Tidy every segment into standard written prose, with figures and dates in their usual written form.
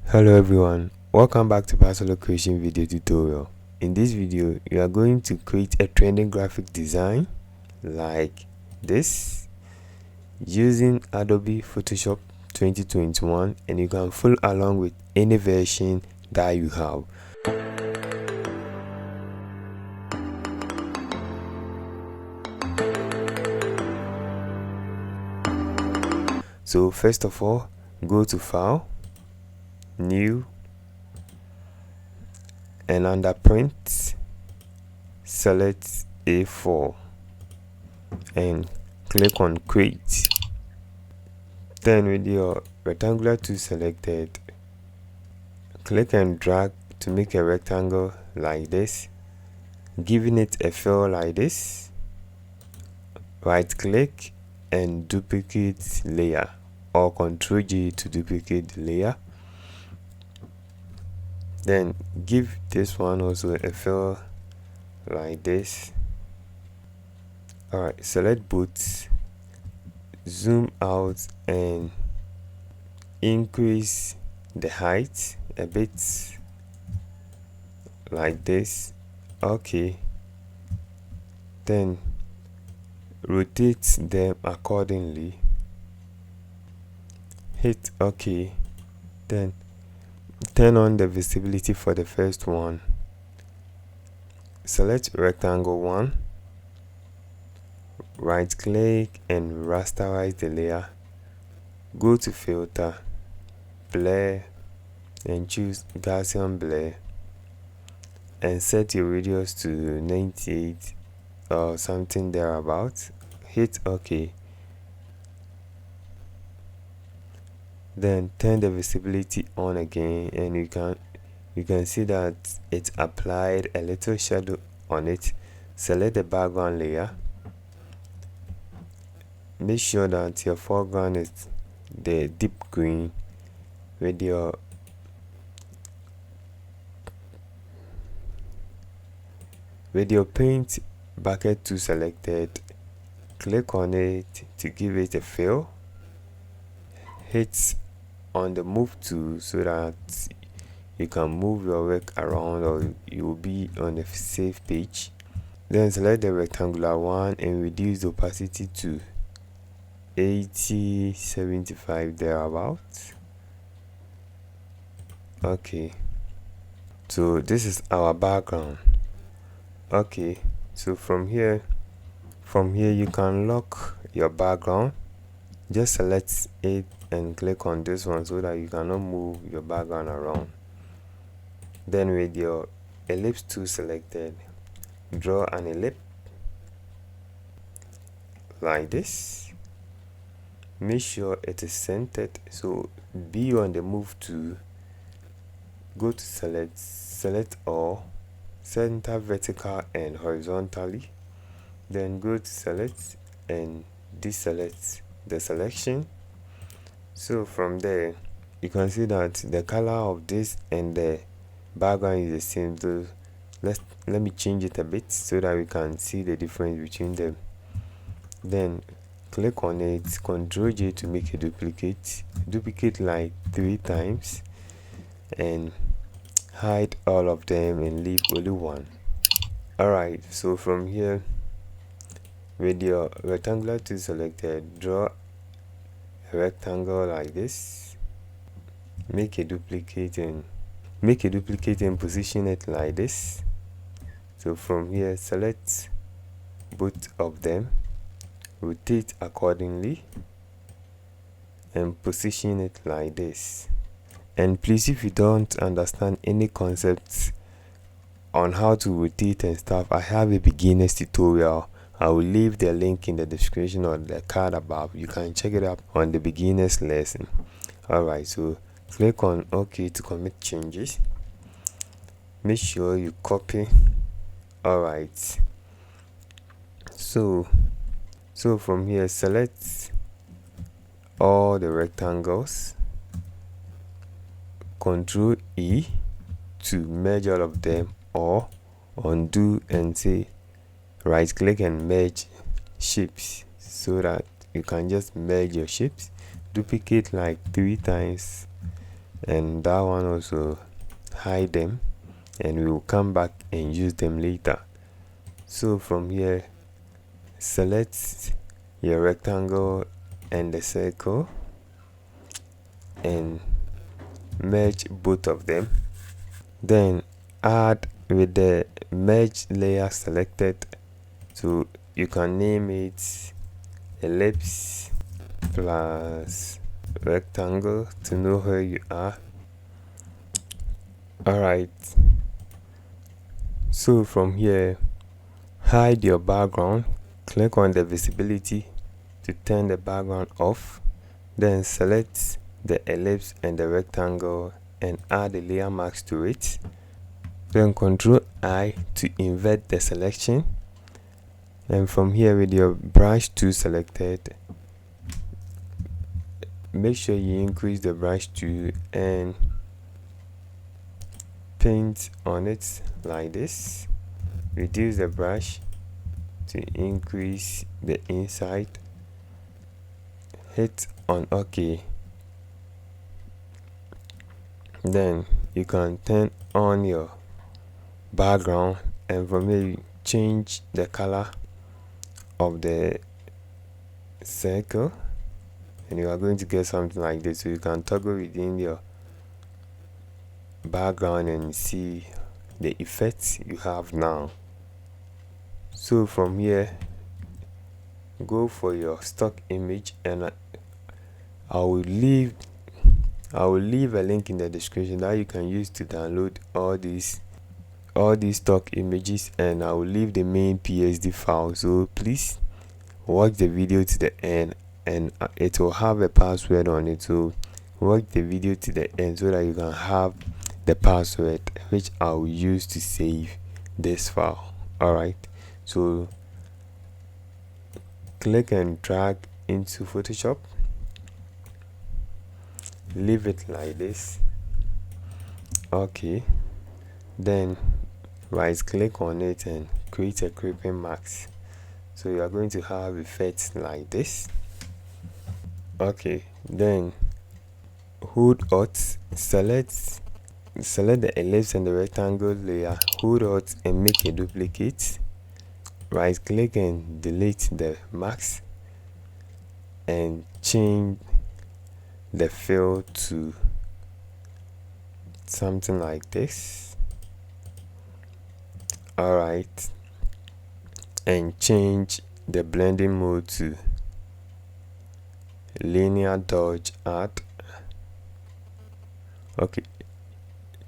Hello everyone, welcome back to paasolo creation video tutorial. In this video you are going to create a trending graphic design like this using Adobe Photoshop 2021, and you can follow along with any version that you have. So first of all, go to File, New, and under Print select A4 and click on Create. Then with your rectangular tool selected, click and drag to make a rectangle like this, giving it a fill like this. Right click and duplicate layer, or Ctrl J to duplicate the layer. Then give this one also a fill like this. Alright, select both, zoom out and increase the height a bit like this. Okay, then rotate them accordingly, hit OK. Then turn on the visibility for the first one, select rectangle 1, right click and rasterize the layer, go to filter, blur, and choose Gaussian blur and set your radius to 98 or something thereabout. Hit OK. Then turn the visibility on again, and you can see that it applied a little shadow on it. Select the background layer, make sure that your foreground is the deep green. With your paint bucket tool selected, click on it to give it a fill. Hit on the move tool so that you can move your work around, or you will be on a safe page. Then select the rectangular one and reduce the opacity to 80-75 thereabouts. Okay, so this is our background. Okay, so from here you can lock your background. Just select it and click on this one so that you cannot move your background around. Then with your ellipse tool selected, draw an ellipse like this. Make sure it is centered, so be on the move tool, go to select all, center vertical and horizontally, then go to select and deselect the selection. So from there you can see that the color of this and the background is the same. So let me change it a bit so that we can see the difference between them. Then click on it, Ctrl J to make a duplicate like 3 times, and hide all of them and leave only one. Alright, so from here with your rectangular tool selected, draw a rectangle like this, make a duplicate and position it like this. So from here select both of them, rotate accordingly and position it like this. And please, if you don't understand any concepts on how to rotate and stuff, I have a beginner's tutorial. I will leave the link in the description or the card above. You can check it up on the beginner's lesson. Alright, so click on OK to commit changes. Make sure you copy. Alright, so from here select all the rectangles, Ctrl E to merge all of them, or undo and say right click and merge shapes, so that you can just merge your shapes. Duplicate like 3 times and that one also, hide them, and we will come back and use them later. So from here, select your rectangle and the circle and merge both of them. Then add with the merge layer selected, so you can name it ellipse plus rectangle to know where you are. Alright, so from here, hide your background, click on the visibility to turn the background off, then select the ellipse and the rectangle and add a layer mask to it. Then Ctrl I to invert the selection, and from here with your brush tool selected, make sure you increase the brush tool and paint on it like this. Reduce the brush to increase the inside, hit on OK. Then you can turn on your background, and from here you change the color of the circle, and you are going to get something like this. So you can toggle within your background and see the effects you have now. So from here, go for your stock image, and I will leave a link in the description that you can use to download all these stock images, and I will leave the main PSD file. So please watch the video to the end, and it will have a password on it. So watch the video to the end so that you can have the password which I will use to save this file. Alright, so click and drag into Photoshop, leave it like this. Okay, then right click on it and create a creeping mask. So you are going to have effects like this. Okay, then hold Alt, select the ellipse and the rectangle layer, hold Alt and make a duplicate. Right click and delete the mask and change the fill to something like this. Alright, and change the blending mode to linear dodge art. Okay,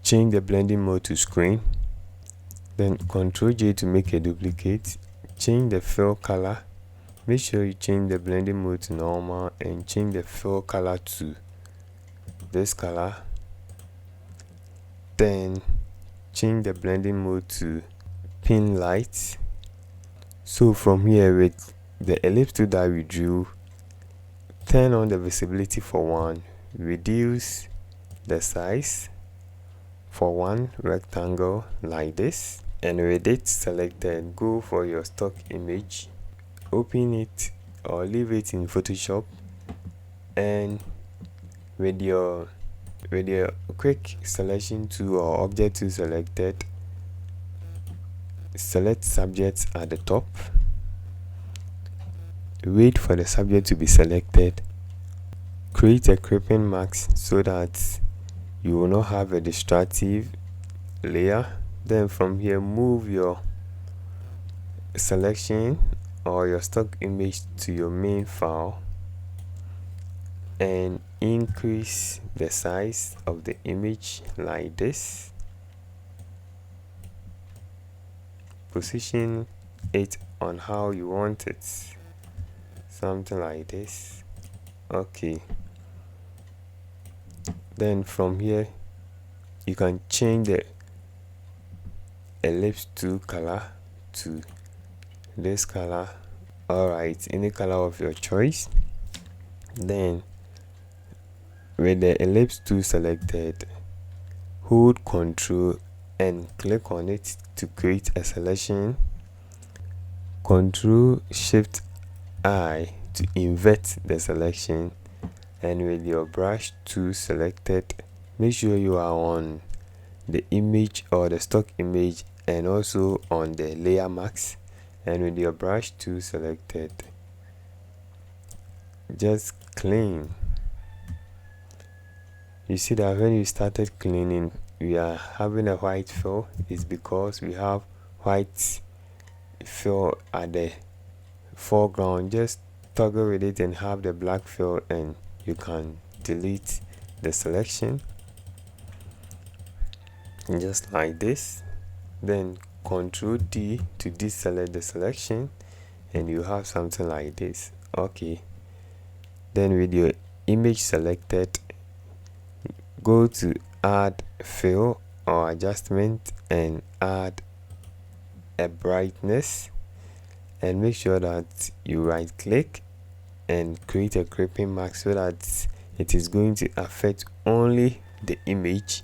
change the blending mode to screen, then Ctrl J to make a duplicate. Change the fill color, make sure you change the blending mode to normal and change the fill color to this color. Then change the blending mode to pin light. So from here, with the ellipse tool that we drew, turn on the visibility for 1, reduce the size for one rectangle like this, and with it selected, go for your stock image, open it or leave it in Photoshop, and with your quick selection tool or object tool selected, select subject at the top, wait for the subject to be selected, create a creeping mask so that you will not have a destructive layer. Then from here, move your selection or your stock image to your main file and increase the size of the image like this. Position it on how you want it, something like this. Okay, then from here you can change the ellipse tool color to this color. Alright, any color of your choice. Then with the ellipse tool selected, hold Ctrl and click on it to create a selection. Ctrl Shift I to invert the selection, and with your brush tool selected, make sure you are on the image or the stock image and also on the layer mask, and with your brush tool selected, just clean. You see that when you started cleaning, we are having a white fill. It's because we have white fill at the foreground. Just toggle with it and have the black fill, and you can delete the selection just like this. Then Ctrl D to deselect the selection, and you have something like this. Okay, then with your image selected, go to add fill or adjustment and add a brightness, and make sure that you right click and create a clipping mask so that it is going to affect only the image,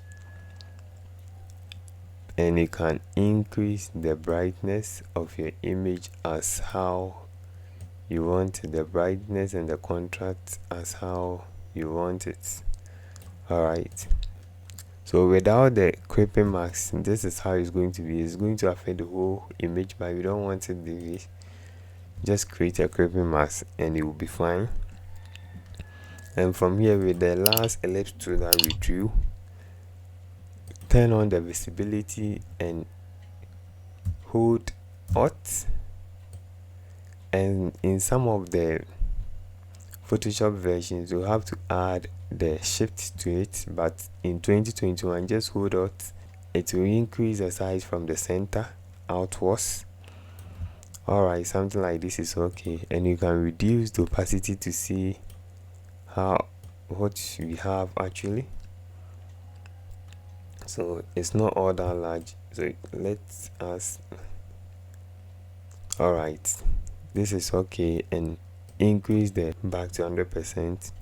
and you can increase the brightness of your image as how you want the brightness, and the contrast as how you want it. Alright, so without the clipping mask, this is how it's going to be. It's going to affect the whole image, but we don't want it this way. Just create a clipping mask and it will be fine. And from here, with the last ellipse tool that we drew, turn on the visibility and hold Alt. And in some of the Photoshop versions, you have to add the shift to it, but in 2021, just hold Alt. It will increase the size from the center outwards. Alright, something like this is okay, and you can reduce the opacity to see what we have actually. So it's not all that large, so let's alright, this is okay, and increase the back to 100%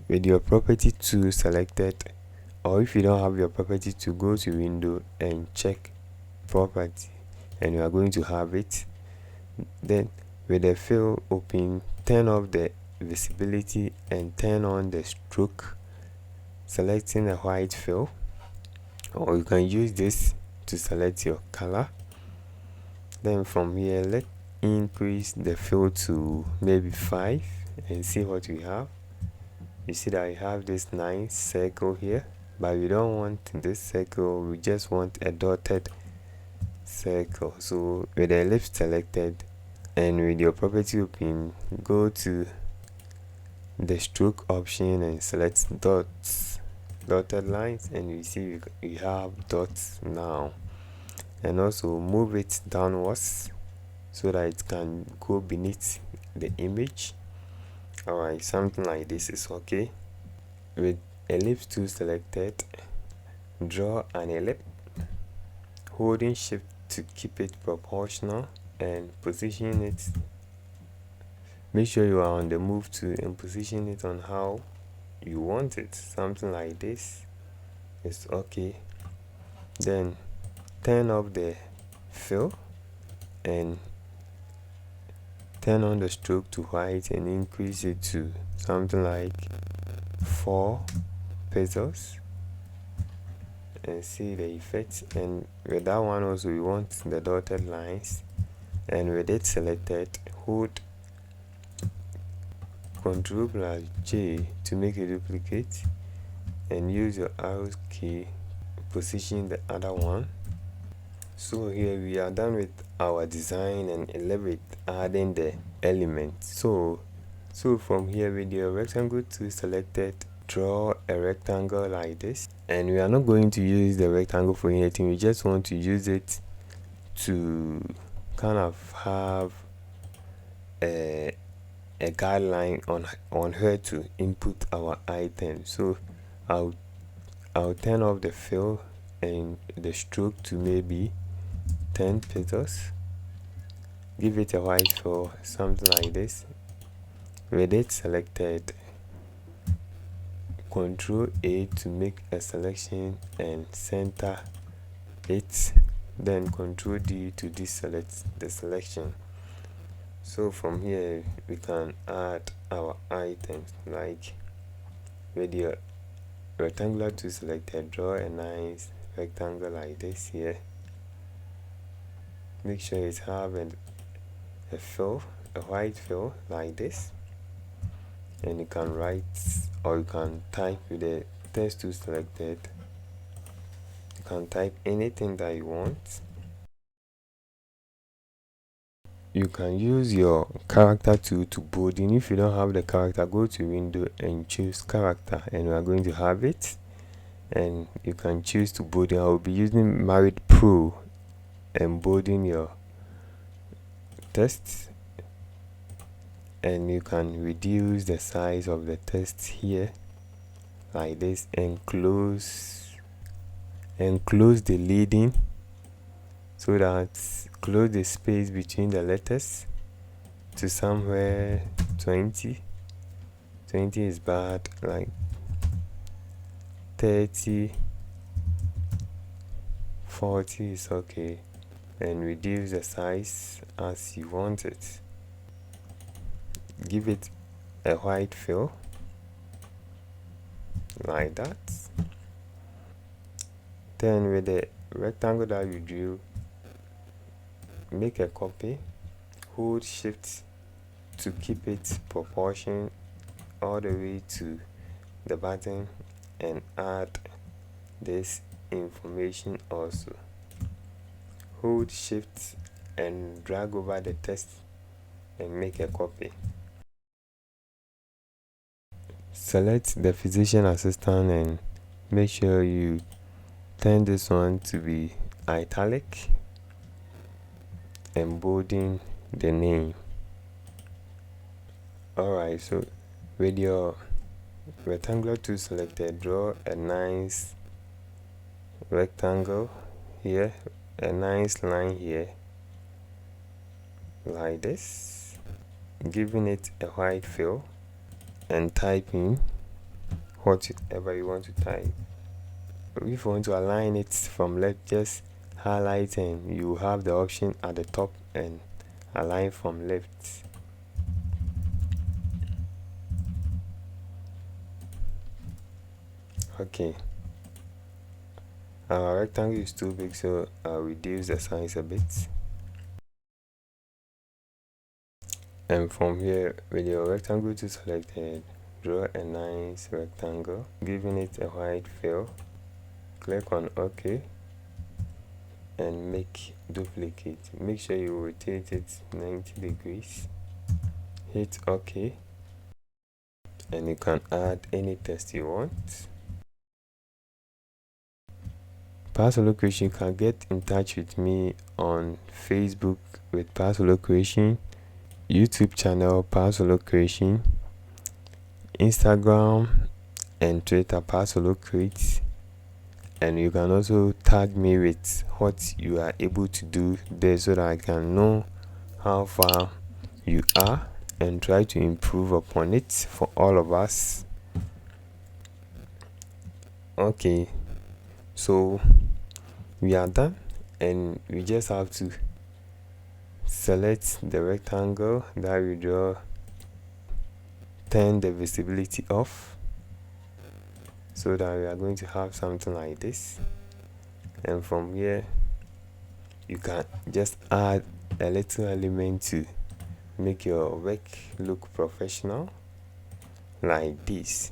with your property tool selected, or if you don't have your property tool, go to window and check property, and you are going to have it. Then with the fill open, turn off the visibility and turn on the stroke, selecting a white fill, or you can use this to select your color. Then from here, let's increase the fill to maybe 5 and see what we have. You see that I have this nice circle here, but we don't want this circle, we just want a dotted circle. So with the ellipse selected and with your property open, go to the stroke option and select dots, dotted lines, and you see we have dots now. And also move it downwards so that it can go beneath the image. Alright, something like this is okay. With ellipse tool selected, draw an ellipse, holding shift to keep it proportional, and position it. Make sure you are on the move tool and position it on how you want it. Something like this is okay. Then turn off the fill and turn on the stroke to white and increase it to something like 4 pixels, and see the effect. And with that one also, we want the dotted lines, and with it selected, hold Ctrl+J to make a duplicate, and use your arrow key, position the other one. So here we are done with our design and elaborate adding the elements. So from here, with your rectangle tool selected, draw a rectangle like this, and we are not going to use the rectangle for anything. We just want to use it to kind of have a guideline on where to input our items. So I'll turn off the fill and the stroke to maybe 10 pixels. Give it a white fill, something like this. With it selected, Ctrl A to make a selection and center it. Then Ctrl D to deselect the selection. So from here we can add our items, like with your rectangular tool selected, draw a nice rectangle like this here. Make sure it have a fill, a white fill like this, and you can write or you can type with the text tool selected. You can type anything that you want. You can use your character tool to bolding. If you don't have the character, go to window and choose character, and we are going to have it. And you can choose to bolding. I will be using Married Pro and bolding your text, and you can reduce the size of the text here like this, and close the leading, so that close the space between the letters to somewhere 20 is bad, like 30, 40 is okay, and reduce the size as you want it. Give it a white fill like that. Then with the rectangle that you drew, make a copy, hold shift to keep it proportion all the way to the button, and add this information also. Hold shift and drag over the text and make a copy. Select the physician assistant and make sure you turn this one to be italic, and bolding the name. Alright, so with your rectangular tool selected, draw a nice rectangle here, a nice line here like this, giving it a white fill, and type in whatever you want to type. If you want to align it from left, just highlight and you have the option at the top and align from left. Okay, our rectangle is too big, so I'll reduce the size a bit. And from here, with your rectangle tool selected, draw a nice rectangle, giving it a white fill. Click on OK and make duplicate. Make sure you rotate it 90 degrees. Hit OK, and you can add any text you want. Paasolo Creation. You can get in touch with me on Facebook with Paasolo Creation, YouTube channel Paasolo Creation, Instagram and Twitter Paasolo Create, and you can also tag me with what you are able to do there, so that I can know how far you are and try to improve upon it for all of us. Okay, so we are done, and we just have to select the rectangle that we draw, turn the visibility off, so that we are going to have something like this. And from here, you can just add a little element to make your work look professional like this.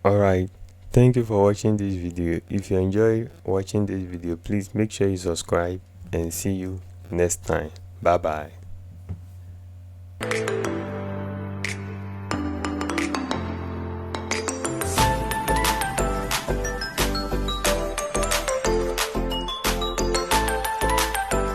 Alright, thank you for watching this video. If you enjoy watching this video, please make sure you subscribe, and see you next time. Bye bye.